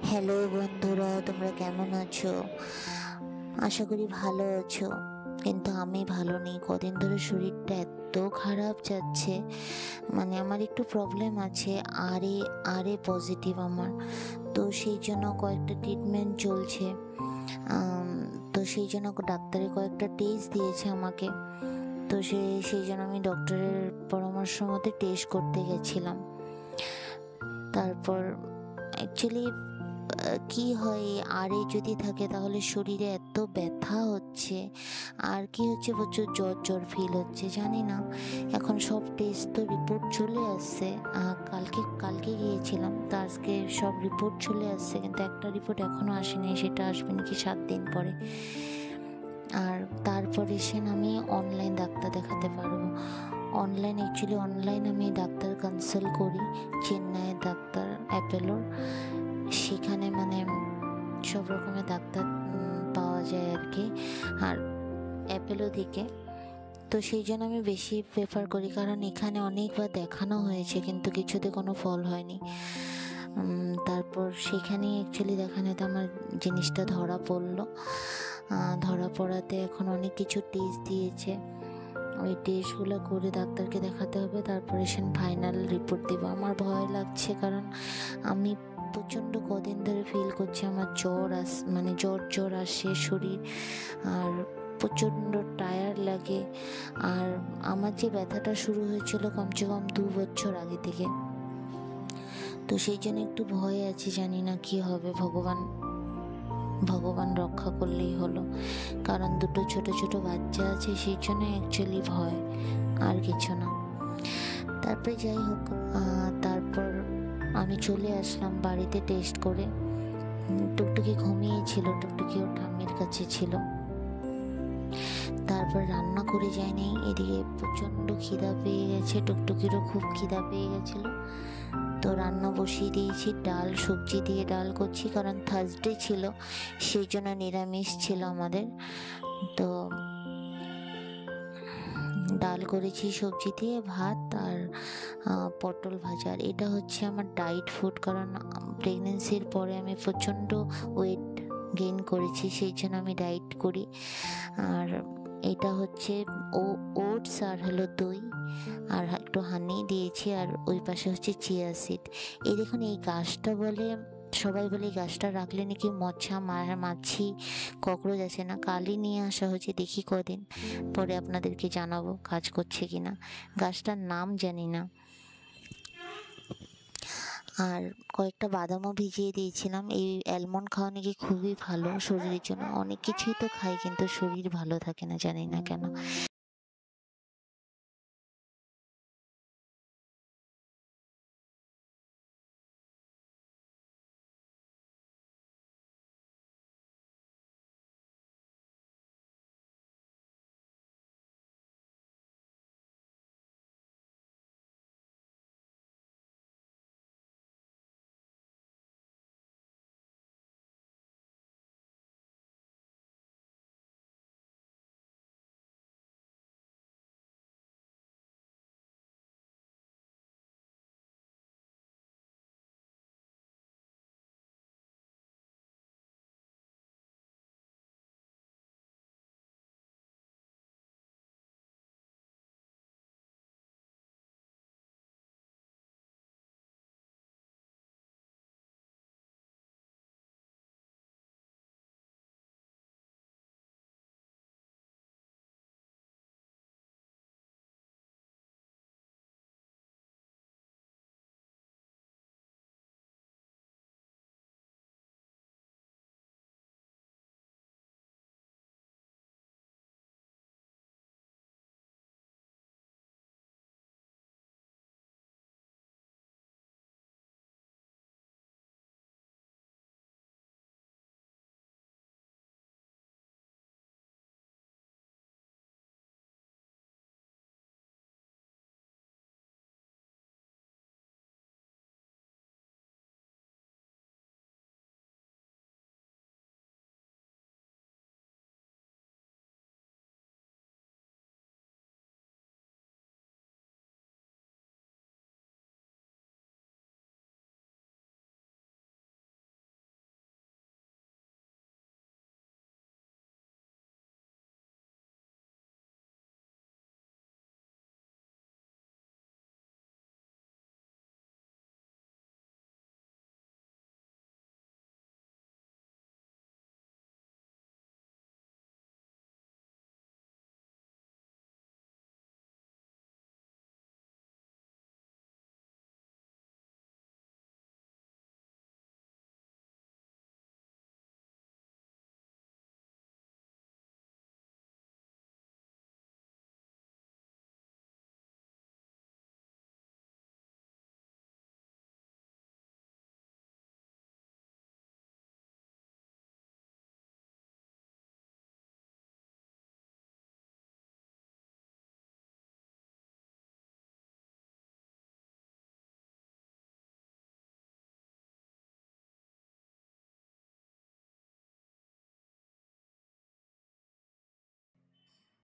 Hello বন্ধুরা, তোমরা কেমন আছো? আশা করি ভালো আছো। কিন্তু আমি ভালো নেই। কদিন ধরে শরীরটা এত খারাপ যাচ্ছে, মানে আমার একটু প্রবলেম আছে। আরে পজিটিভ আমার। তো সেই জন্য কয়েকটা ট্রিটমেন্ট চলছে। আম, তো সেই জন্য ডাক্তারে কয়েকটা টেস্ট দিয়েছে আমাকে। তো সেই জন্য আমি ডক্টরের পরামর্শ মতে টেস্ট করতে গেছিলাম। তারপর অ্যাকচুয়ালি কি হয়, আরে যদি থাকে তাহলে শরীরে এত ব্যথা হচ্ছে, আর কি হচ্ছে প্রচুর জ্বর জ্বর ফিল হচ্ছে, জানি না। এখন সব টেস্ট তো রিপোর্ট চলে আসছে। কালকে কালকে গিয়েছিলাম, তো আজকে সব রিপোর্ট চলে আসছে, কিন্তু একটা রিপোর্ট এখনো আসেনি, সেটা আসবে নাকি 7 দিন পরে। আর তারপরে আমি অনলাইন ডাক্তার দেখাতে পারবো। অনলাইন আমি ডাক্তার কনসাল্ট করি, চেন্নাইয়ের ডাক্তার অ্যাপেলোর। সেখানে মানে সব রকমের ডাক্তার পাওয়া যায় আর কি, আর অ্যাপেলো দিকে। তো সেই জন্য আমি বেশি প্রেফার করি, কারণ এখানে অনেকবার দেখানো হয়েছে কিন্তু কিছুতে কোনো ফল হয়নি। তারপর সেখানে অ্যাকচুয়ালি দেখানোতে আমার জিনিসটা ধরা পড়লো। ধরা পড়াতে এখন অনেক কিছু টেস্ট দিয়েছে। ওই টেস্টগুলো করে ডাক্তারকে দেখাতে হবে, তারপরে ফাইনাল রিপোর্ট দেবো। আমার ভয় লাগছে, কারণ আমি প্রচণ্ড কদিন ধরে ফিল করছি আমার মানে জ্বর আসে শরীর, আর প্রচণ্ড টায়ার্ড লাগে। আর আমার যে ব্যথাটা শুরু হয়েছিল কমসে কম 2 বছর আগে থেকে। তো সেই জন্য একটু ভয়ে আছি, জানি না কি হবে। ভগবান রক্ষা করলেই হলো, কারণ দুটো ছোট ছোট বাচ্চা আছে, সেই জন্য অ্যাকচুয়ালি ভয়, আর কিছু না। তারপরে যাই হোক, তারপর আমি চলে আসলাম বাড়িতে টেস্ট করে। টুকটুকি ঘুমিয়েছিল, টুকটুকি ওর ঠাম্মির কাছে ছিল। তারপর রান্না করে যায়নি, এদিকে প্রচণ্ড খিদা পেয়ে গেছে, টুকটুকিরও খুব খিদা পেয়ে গেছিলো। তো রান্না বসিয়ে দিয়েছি, ডাল সবজি দিয়ে ডাল করছি, কারণ থার্সডে ছিল, সেই জন্য নিরামিষ ছিল আমাদের। তো ডাল করেছি সবজি দিয়ে, ভাত আর পটল ভাজা। আর এটা হচ্ছে আমার ডায়েট ফুড, কারণ প্রেগনেন্সির পরে আমি প্রচণ্ড ওয়েট গেইন করেছি, সেই জন্য আমি ডায়েট করি। আর এটা হচ্ছে ওটস আর হলো দই, আর একটু হানি দিয়েছি, আর ওই পাশে হচ্ছে চিয়া সিড। এই দেখুন, এই গাছটা বলে, সবাই বলে এই গাছটা রাখলে নাকি মশা মাছি ককরোচ আছে না। কালই নিয়ে আসা হয়েছে, দেখি কদিন পরে আপনাদেরকে জানাবো কাজ করছে কিনা। গাছটার নাম জানি না। আর কয়েকটা বাদামও ভিজিয়ে দিয়েছিলাম। এই অ্যালমন্ড খাওয়া নাকি খুবই ভালো শরীরের জন্য। অনেক কিছুই তো খাই, কিন্তু শরীর ভালো থাকে না, জানি না কেন।